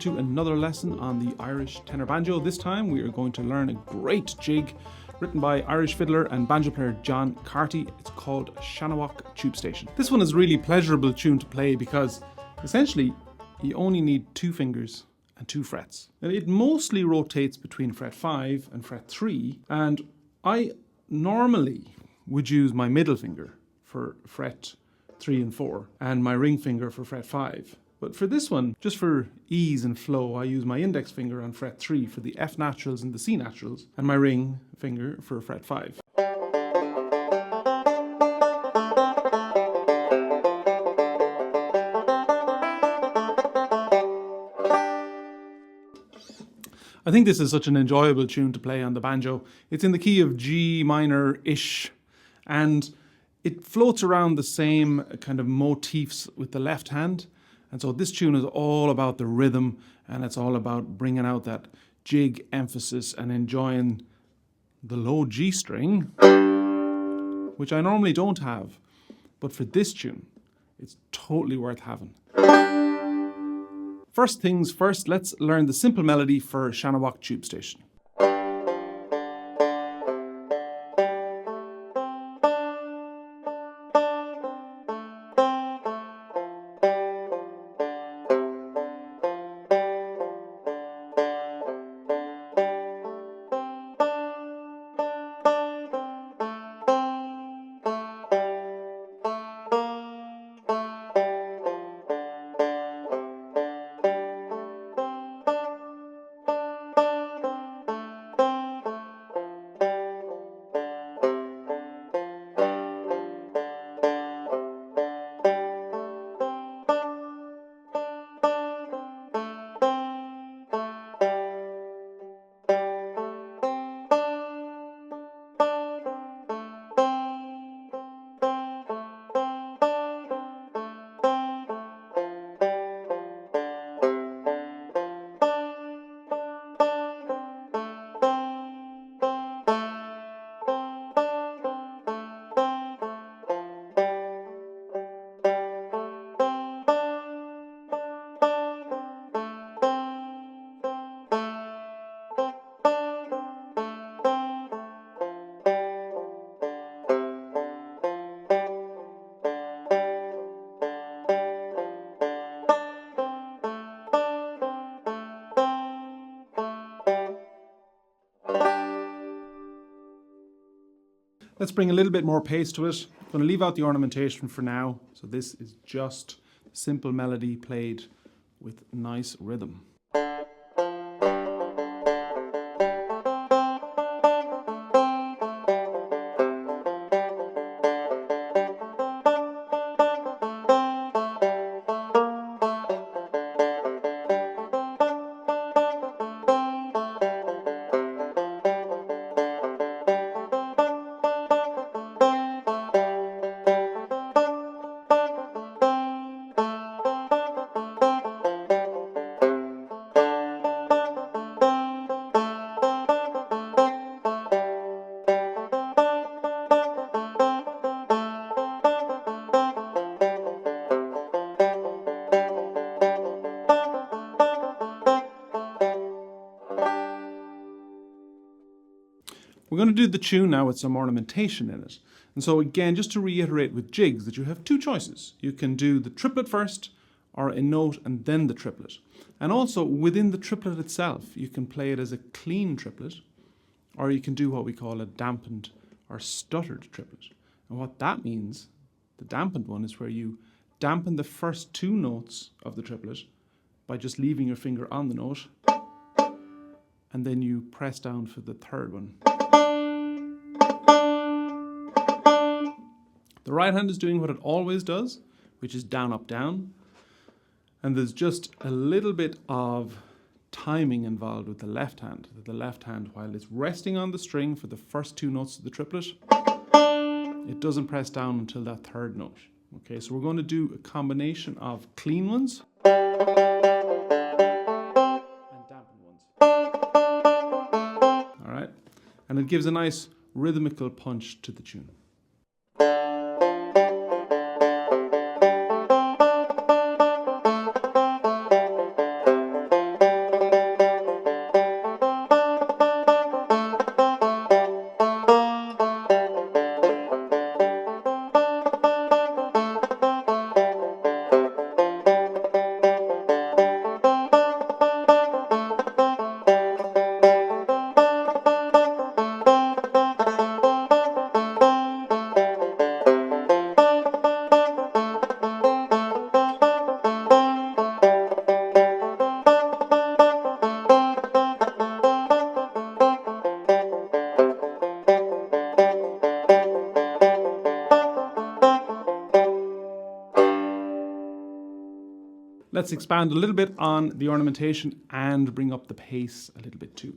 to another lesson on the Irish tenor banjo. This time we are going to learn a great jig written by Irish fiddler and banjo player John Carty. It's called Seanamhac Tube Station. This one is a really pleasurable tune to play because essentially you only need 2 fingers and 2 frets. And it mostly rotates between fret 5 and fret 3, and I normally would use my middle finger for fret 3 and 4 and my ring finger for fret 5. But for this one, just for ease and flow, I use my index finger on fret 3 for the F naturals and the C naturals, and my ring finger for fret 5. I think this is such an enjoyable tune to play on the banjo. It's in the key of G minor-ish, and it floats around the same kind of motifs with the left hand. And so this tune is all about the rhythm, and it's all about bringing out that jig emphasis and enjoying the low G string, which I normally don't have. But for this tune, it's totally worth having. First things first, let's learn the simple melody for Seanamhac Tube Station. Let's bring a little bit more pace to it. I'm going to leave out the ornamentation for now. So this is just simple melody played with nice rhythm. We're going to do the tune now with some ornamentation in it. And so again, just to reiterate with jigs, that you have 2 choices. You can do the triplet first, or a note and then the triplet. And also within the triplet itself, you can play it as a clean triplet, or you can do what we call a dampened or stuttered triplet. And what that means, the dampened one, is where you dampen the first 2 notes of the triplet by just leaving your finger on the note, and then you press down for the 3rd one. The right hand is doing what it always does, which is down, up, down. And there's just a little bit of timing involved with the left hand. The left hand, while it's resting on the string for the first 2 notes of the triplet, it doesn't press down until that 3rd note. Okay, so we're going to do a combination of clean ones and dampened ones. All right, and it gives a nice rhythmical punch to the tune. Let's expand a little bit on the ornamentation and bring up the pace a little bit too.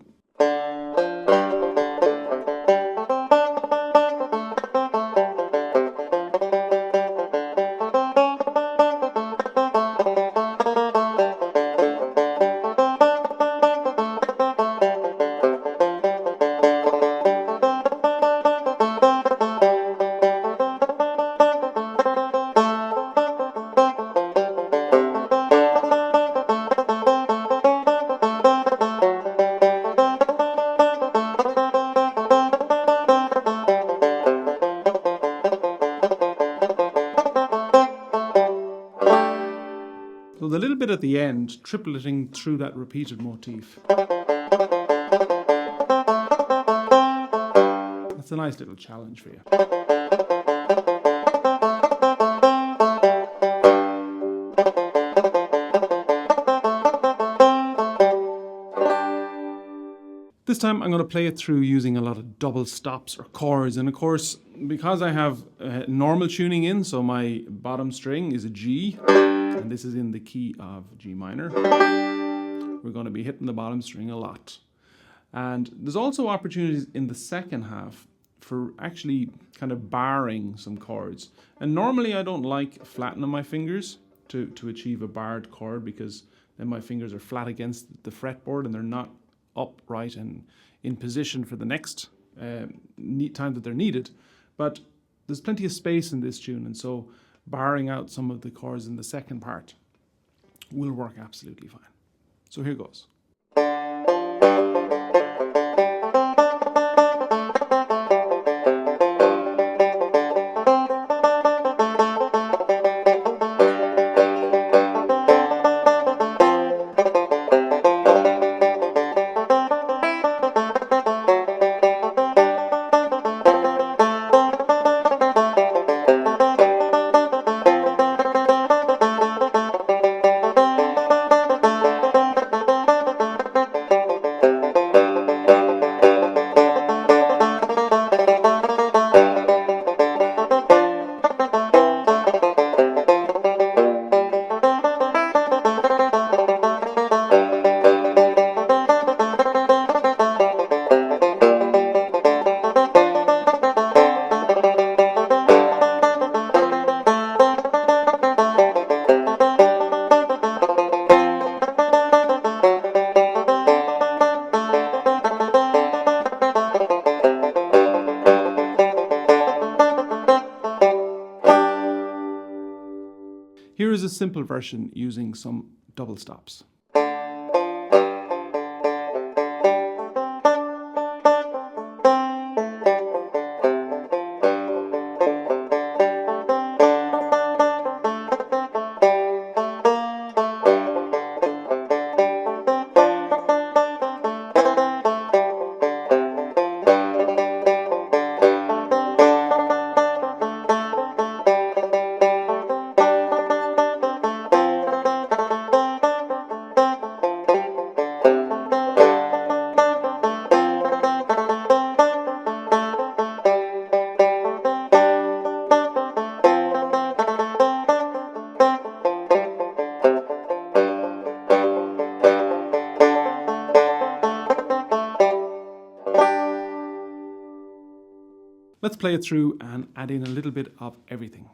So the little bit at the end, tripleting through that repeated motif. That's a nice little challenge for you. This time I'm going to play it through using a lot of double stops or chords, and of course because I have normal tuning in, so my bottom string is a G and this is in the key of G minor, we're going to be hitting the bottom string a lot. And there's also opportunities in the second half for actually kind of barring some chords, and normally I don't like flattening my fingers to achieve a barred chord, because then my fingers are flat against the fretboard and they're not upright and in position for the next time that they're needed. But there's plenty of space in this tune, and so barring out some of the chords in the second part will work absolutely fine. So here goes. Here is a simple version using some double stops. Let's play it through and add in a little bit of everything.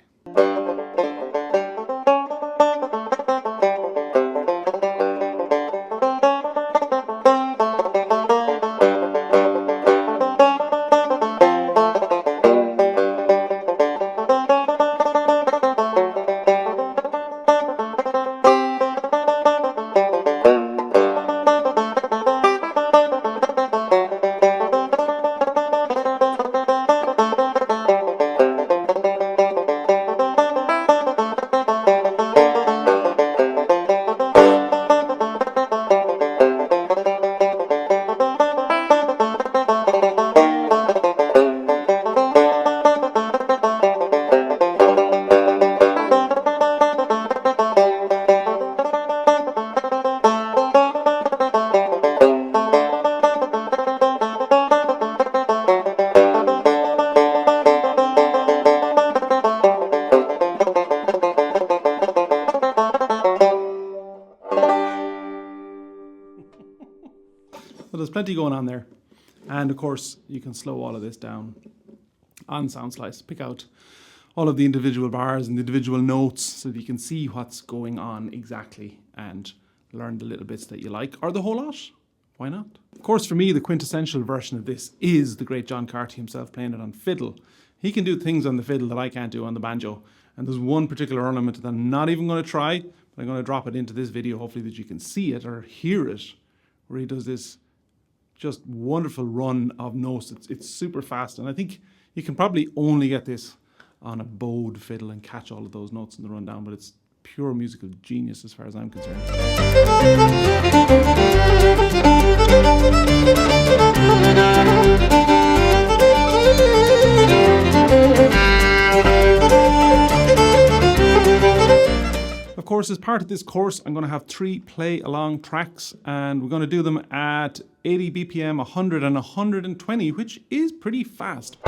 plenty going on there. And of course, you can slow all of this down on Sound Slice. Pick out all of the individual bars and the individual notes so that you can see what's going on exactly and learn the little bits that you like, or the whole lot. Why not? Of course, for me, the quintessential version of this is the great John Carty himself playing it on fiddle. He can do things on the fiddle that I can't do on the banjo. And there's one particular ornament that I'm not even going to try, but I'm going to drop it into this video, hopefully that you can see it or hear it, where he does this just wonderful run of notes. It's super fast, and I think you can probably only get this on a bowed fiddle and catch all of those notes in the rundown, but it's pure musical genius as far as I'm concerned. Of course, as part of this course, I'm going to have 3 play-along tracks, and we're going to do them at 80 BPM, 100 and 120, which is pretty fast.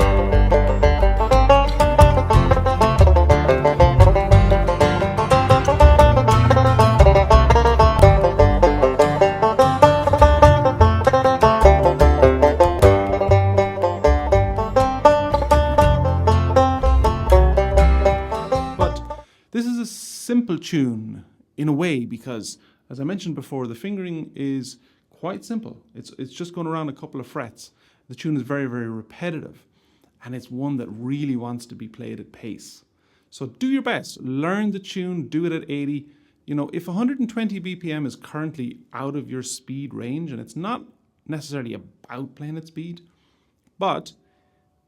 This is a simple tune in a way because, as I mentioned before, the fingering is quite simple. It's just going around a couple of frets. The tune is very, very repetitive, and it's one that really wants to be played at pace. So do your best. Learn the tune, do it at 80. You know, if 120 BPM is currently out of your speed range, and it's not necessarily about playing at speed, but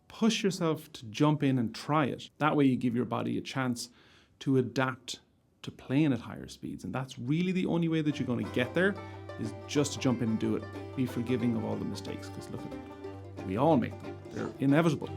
push yourself to jump in and try it. That way you give your body a chance to adapt to playing at higher speeds. And that's really the only way that you're going to get there, is just to jump in and do it. Be forgiving of all the mistakes, because look at it. We all make them. They're inevitable.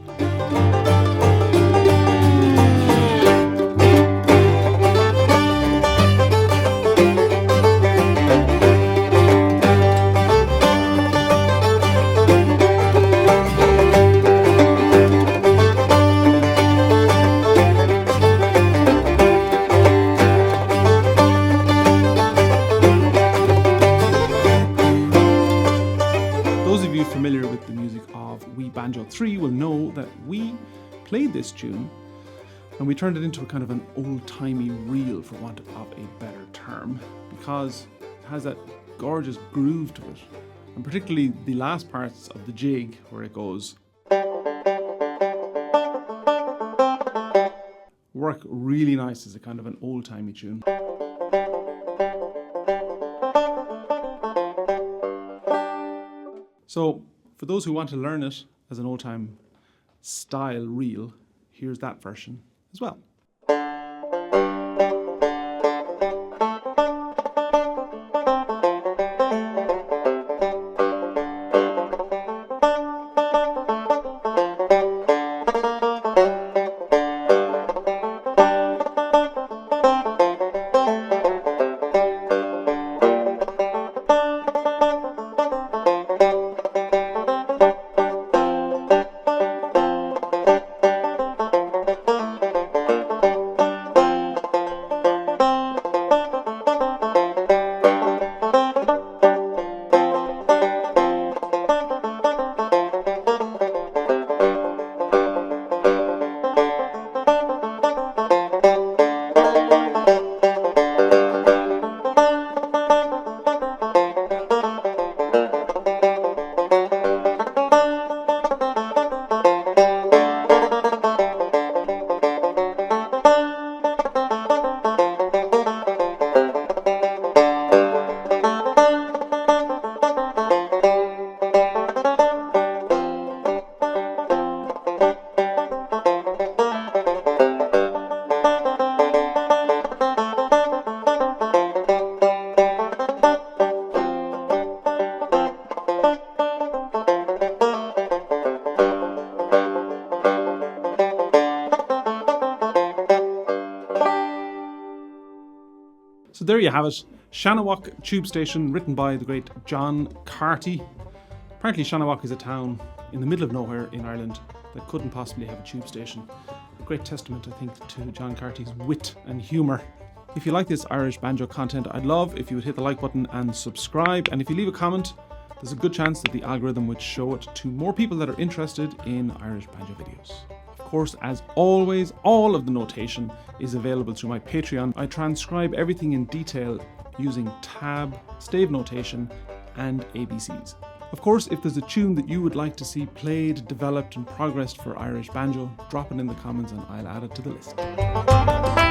Familiar with the music of We Banjo 3 will know that we played this tune and we turned it into a kind of an old-timey reel, for want of a better term, because it has that gorgeous groove to it, and particularly the last parts of the jig where it goes work really nice as a kind of an old-timey tune. So, for those who want to learn it as an old-time style reel, here's that version as well. So there you have it, Seanamhac Tube Station, written by the great John Carty. Apparently Seanamhac is a town in the middle of nowhere in Ireland that couldn't possibly have a tube station. A great testament, I think, to John Carty's wit and humour. If you like this Irish banjo content, I'd love if you would hit the like button and subscribe, and if you leave a comment, there's a good chance that the algorithm would show it to more people that are interested in Irish banjo videos. Of course, as always, all of the notation is available through my Patreon. I transcribe everything in detail using tab, stave notation, and ABCs. Of course, if there's a tune that you would like to see played, developed, and progressed for Irish banjo, drop it in the comments and I'll add it to the list.